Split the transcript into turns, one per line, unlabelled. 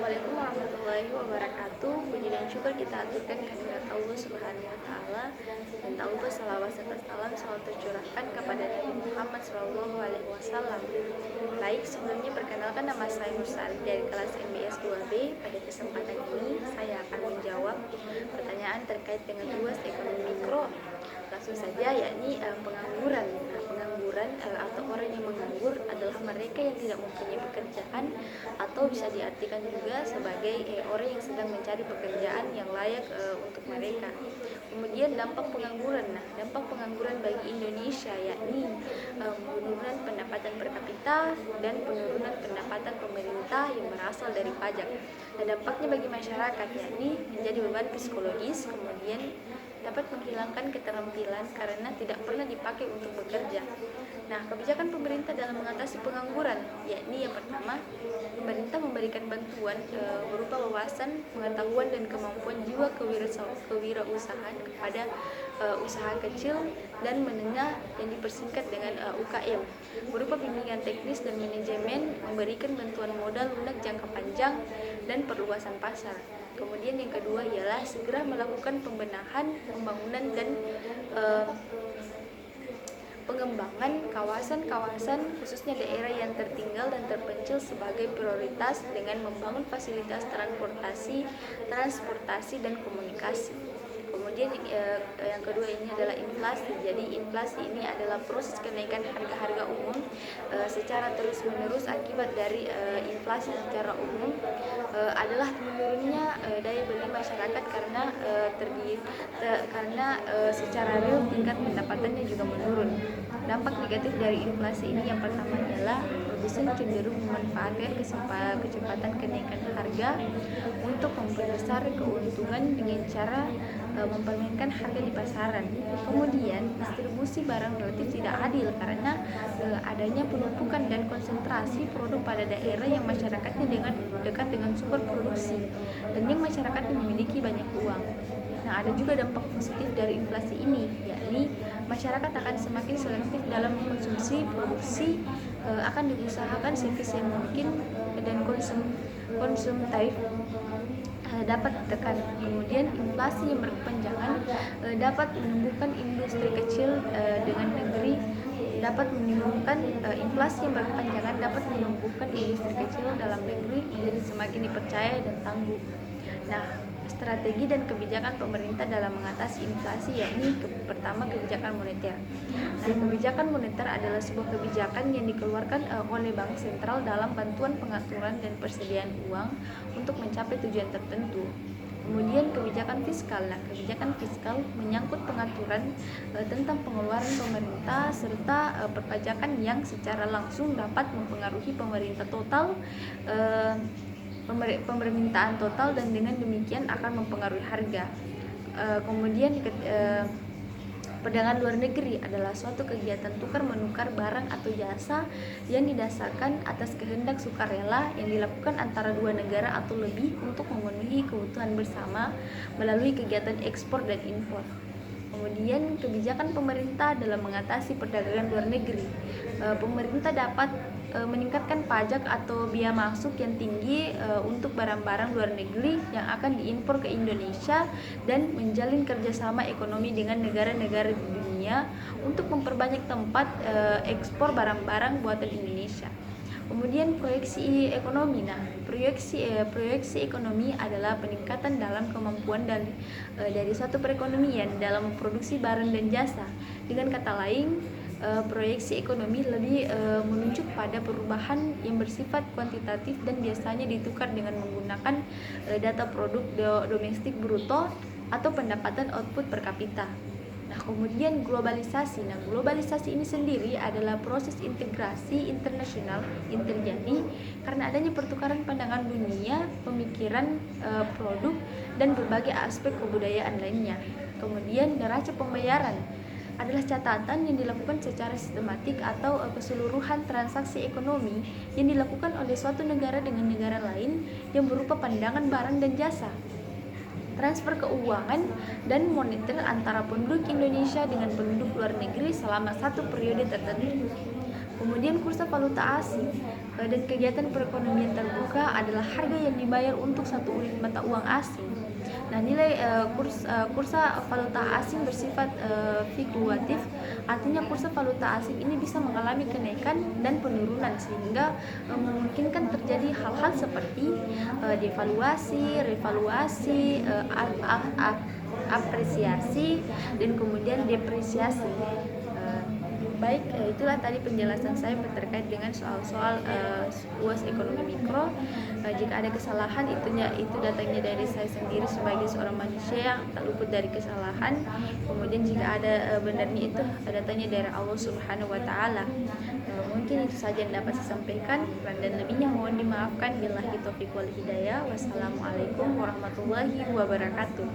Assalamualaikum warahmatullahi wabarakatuh. Puji dan syukur kita aturkan kehadirat Allah Subhanahu wa taala dan tak lupa salawat serta salam selalu tercurahkan kepada Nabi Muhammad SAW. Baik, sebelumnya perkenalkan, nama saya Nursari dari kelas MBS 2B. Pada kesempatan ini saya akan menjawab pertanyaan terkait dengan luas ekonomi mikro. Langsung saja, yakni pengangguran. Pengangguran atau orang yang menganggur adalah mereka yang tidak mempunyai pekerjaan, atau bisa diartikan juga sebagai orang yang sedang mencari pekerjaan yang layak untuk mereka. Kemudian dampak pengangguran. Dampak pengangguran bagi Indonesia yakni penurunan pendapatan per kapita dan penurunan pendapatan pemerintah yang berasal dari pajak. Dampaknya bagi masyarakat yakni menjadi beban psikologis, kemudian dapat menghilangkan keterampilan karena tidak pernah dipakai untuk bekerja. Kebijakan pemerintah dalam mengatasi pengangguran yakni yang pertama, pemerintah memberikan bantuan berupa wawasan, pengetahuan dan kemampuan jiwa kewirausahaan kepada usaha kecil dan menengah yang dipersingkat dengan UKM, berupa bimbingan teknis dan manajemen, memberikan bantuan modal lunak jangka panjang dan perluasan pasar. Kemudian yang kedua ialah segera melakukan pembenahan, pembangunan dan pengembangan kawasan-kawasan khususnya daerah yang tertinggal dan terpencil sebagai prioritas dengan membangun fasilitas transportasi dan komunikasi. Kemudian yang kedua ini adalah inflasi. Jadi inflasi ini adalah proses kenaikan harga-harga umum secara terus-menerus. Akibat dari inflasi secara umum adalah menurunnya daya beli masyarakat karena secara real tingkat pendapatannya juga menurun. Dampak negatif dari inflasi ini yang pertama adalah produsen cenderung memanfaatkan kecepatan kenaikan harga untuk memperbesar keuntungan dengan cara mempermainkan harga di pasaran. Kemudian distribusi barang relatif tidak adil karena adanya penumpukan dan konsentrasi produk pada daerah yang masyarakatnya dekat dengan sumber produksi dan yang masyarakatnya memiliki banyak uang. Ada juga dampak positif dari inflasi ini, yakni masyarakat akan semakin selektif dalam konsumsi, produksi akan diusahakan sebisa mungkin dan konsum tarif dapat ditekan. Kemudian inflasi yang berkepanjangan dapat menumbuhkan industri kecil dengan negeri inflasi yang berkepanjangan dapat menumbuhkan industri kecil dalam negeri menjadi semakin dipercaya dan tangguh. Strategi dan kebijakan pemerintah dalam mengatasi inflasi yakni pertama, kebijakan moneter. Kebijakan moneter adalah sebuah kebijakan yang dikeluarkan oleh Bank Sentral dalam bantuan pengaturan dan persediaan uang untuk mencapai tujuan tertentu. Kemudian kebijakan fiskal. Kebijakan fiskal menyangkut pengaturan tentang pengeluaran pemerintah serta perpajakan yang secara langsung dapat mempengaruhi permintaan total dan dengan demikian akan mempengaruhi harga. Kemudian perdagangan luar negeri adalah suatu kegiatan tukar menukar barang atau jasa yang didasarkan atas kehendak sukarela yang dilakukan antara dua negara atau lebih untuk memenuhi kebutuhan bersama melalui kegiatan ekspor dan impor. Kemudian kebijakan pemerintah dalam mengatasi perdagangan luar negeri. Pemerintah dapat meningkatkan pajak atau biaya masuk yang tinggi untuk barang-barang luar negeri yang akan diimpor ke Indonesia dan menjalin kerjasama ekonomi dengan negara-negara di dunia untuk memperbanyak tempat ekspor barang-barang buatan Indonesia. Kemudian proyeksi ekonomi. Proyeksi ekonomi adalah peningkatan dalam kemampuan dari suatu perekonomian dalam memproduksi barang dan jasa. Dengan kata lain, proyeksi ekonomi lebih menunjuk pada perubahan yang bersifat kuantitatif dan biasanya ditukar dengan menggunakan data produk domestik bruto atau pendapatan output per kapita. Kemudian globalisasi. Globalisasi ini sendiri adalah proses integrasi internasional yang terjadi karena adanya pertukaran pandangan dunia, pemikiran, produk, dan berbagai aspek kebudayaan lainnya. Kemudian neraca pembayaran adalah catatan yang dilakukan secara sistematik atau keseluruhan transaksi ekonomi yang dilakukan oleh suatu negara dengan negara lain yang berupa pandangan barang dan jasa, transfer keuangan dan moneter antara penduduk Indonesia dengan penduduk luar negeri selama satu periode tertentu. Kemudian kursa valuta asing. Dan kegiatan perekonomian terbuka adalah harga yang dibayar untuk satu unit mata uang asing. Nah, nilai kursa valuta asing bersifat fluktuatif, artinya kursa valuta asing ini bisa mengalami kenaikan dan penurunan sehingga memungkinkan terjadi hal-hal seperti devaluasi, revaluasi, apresiasi, dan kemudian depresiasi. Baik, itulah tadi penjelasan saya terkait dengan soal-soal UAS ekonomi mikro. Jika ada kesalahan itu datangnya dari saya sendiri sebagai seorang manusia yang tak luput dari kesalahan. Kemudian jika ada benarnya itu datangnya dari Allah Subhanahu wa taala. Mungkin itu saja yang dapat saya sampaikan, dan lebihnya mohon dimaafkan. Billahi taufiq wal hidayah. Wassalamualaikum warahmatullahi wabarakatuh.